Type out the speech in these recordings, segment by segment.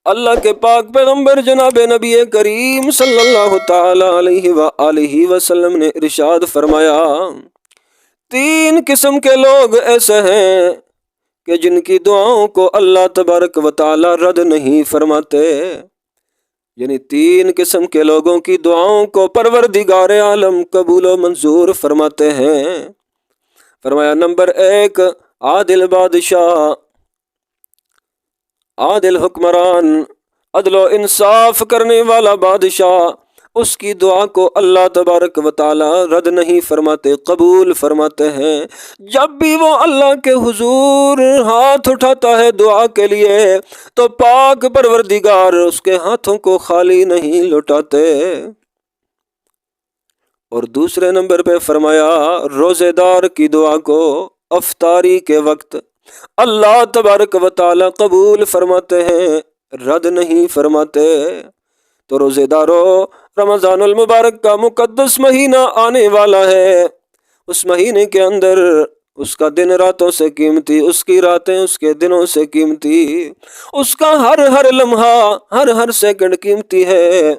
اللہ کے پاک پیغمبر جناب نبی کریم صلی اللہ تعالی علیہ وآلہ وسلم نے ارشاد فرمایا، 3 قسم کے لوگ ایسے ہیں کہ جن کی دعاؤں کو اللہ تبارک و تعالی رد نہیں فرماتے، یعنی 3 قسم کے لوگوں کی دعاؤں کو پروردگار عالم قبول و منظور فرماتے ہیں۔ فرمایا نمبر 1، عادل بادشاہ، عادل حکمران، عدل و انصاف کرنے والا بادشاہ، اس کی دعا کو اللہ تبارک و تعالی رد نہیں فرماتے، قبول فرماتے ہیں۔ جب بھی وہ اللہ کے حضور ہاتھ اٹھاتا ہے دعا کے لیے تو پاک پروردگار اس کے ہاتھوں کو خالی نہیں لوٹاتے۔ اور دوسرے نمبر پہ فرمایا روزے دار کی دعا کو افطاری کے وقت اللہ تبارک و تعالی قبول فرماتے ہیں، رد نہیں فرماتے۔ تو روزے دارو، رمضان المبارک کا مقدس مہینہ آنے والا ہے، اس مہینے کے اندر اس کا دن راتوں سے قیمتی، اس کی راتیں اس کے دنوں سے قیمتی، اس کا ہر لمحہ ہر سیکنڈ قیمتی ہے۔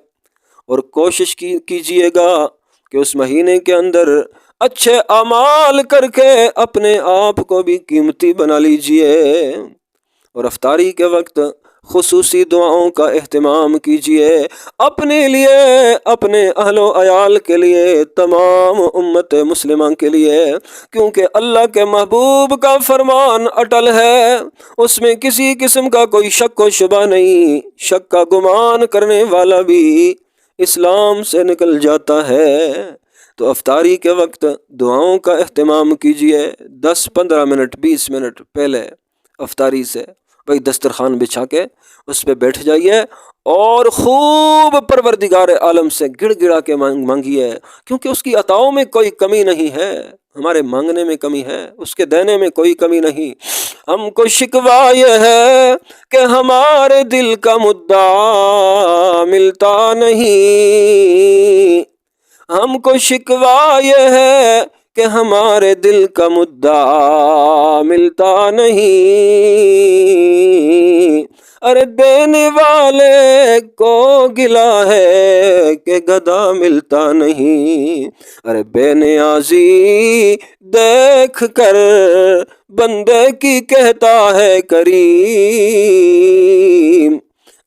اور کوشش کیجئے گا کہ اس مہینے کے اندر اچھے اعمال کر کے اپنے آپ کو بھی قیمتی بنا لیجئے۔ اور افطاری کے وقت خصوصی دعاؤں کا اہتمام کیجئے، اپنے لیے، اپنے اہل و عیال کے لیے، تمام امت مسلمہ کے لیے، کیونکہ اللہ کے محبوب کا فرمان اٹل ہے، اس میں کسی قسم کا کوئی شک و شبہ نہیں، شک کا گمان کرنے والا بھی اسلام سے نکل جاتا ہے۔ تو افطاری کے وقت دعاؤں کا اہتمام کیجئے، 10-15 منٹ 20 منٹ پہلے افطاری سے بھائی دسترخوان بچھا کے اس پہ بیٹھ جائیے اور خوب پروردگار عالم سے گڑ گڑا کے مانگیے، کیونکہ اس کی عطاؤں میں کوئی کمی نہیں ہے، ہمارے مانگنے میں کمی ہے، اس کے دینے میں کوئی کمی نہیں۔ ہم کو شکوہ یہ ہے کہ ہمارے دل کا مدعا ملتا نہیں، ہم کو شکوہ یہ ہے کہ ہمارے دل کا مدعا ملتا نہیں، ارے دینے والے کو گلہ ہے کہ گدا ملتا نہیں، ارے بے نیازی دیکھ کر بندے کی کہتا ہے کریم،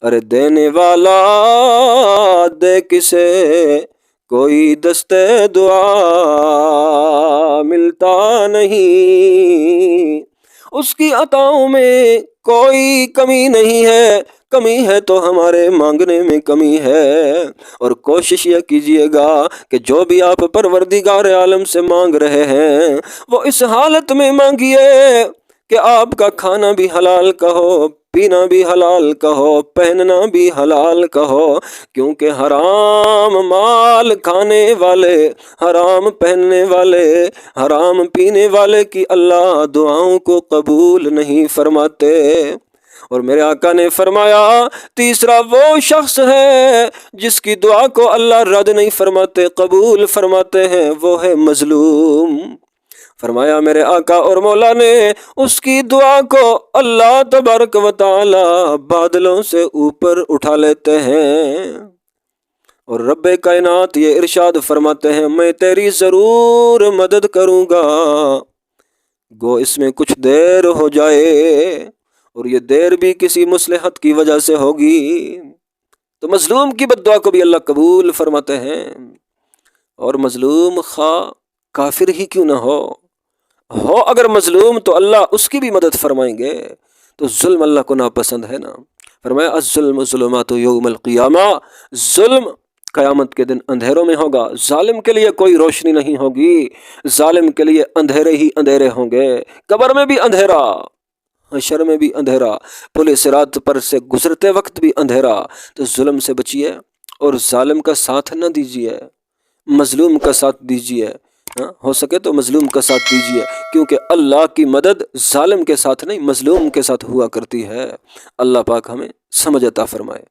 ارے دینے والا دے کسے کوئی دستے دعا ملتا نہیں۔ اس کی عطاؤں میں کوئی کمی نہیں ہے، کمی ہے تو ہمارے مانگنے میں کمی ہے۔ اور کوشش یہ کیجئے گا کہ جو بھی آپ پروردگار عالم سے مانگ رہے ہیں وہ اس حالت میں مانگیے کہ آپ کا کھانا بھی حلال کا ہو، پینا بھی حلال کا ہو، پہننا بھی حلال کا ہو، کیونکہ حرام مال کھانے والے، حرام پہننے والے، حرام پینے والے کی اللہ دعاؤں کو قبول نہیں فرماتے۔ اور میرے آقا نے فرمایا تیسرا وہ شخص ہے جس کی دعا کو اللہ رد نہیں فرماتے، قبول فرماتے ہیں، وہ ہے مظلوم۔ فرمایا میرے آقا اور مولا نے اس کی دعا کو اللہ تبارک و تعالی بادلوں سے اوپر اٹھا لیتے ہیں، اور رب کائنات یہ ارشاد فرماتے ہیں میں تیری ضرور مدد کروں گا، گو اس میں کچھ دیر ہو جائے، اور یہ دیر بھی کسی مصلحت کی وجہ سے ہوگی۔ تو مظلوم کی بد دعا کو بھی اللہ قبول فرماتے ہیں، اور مظلوم خواہ کافر ہی کیوں نہ ہو اگر مظلوم تو اللہ اس کی بھی مدد فرمائیں گے۔ تو ظلم اللہ کو ناپسند ہے نا۔ فرمایا الظلم ظلمات یوم القیامہ، ظلم قیامت کے دن اندھیروں میں ہوگا، ظالم کے لیے کوئی روشنی نہیں ہوگی، ظالم کے لیے اندھیرے ہی اندھیرے ہوں گے، قبر میں بھی اندھیرا، حشر میں بھی اندھیرا، پل صراط پر سے گزرتے وقت بھی اندھیرا۔ تو ظلم سے بچیے اور ظالم کا ساتھ نہ دیجیے، مظلوم کا ساتھ دیجیے، ہو سکے تو مظلوم کا ساتھ دیجیے، کیونکہ اللہ کی مدد ظالم کے ساتھ نہیں مظلوم کے ساتھ ہوا کرتی ہے۔ اللہ پاک ہمیں سمجھ عطا فرمائے۔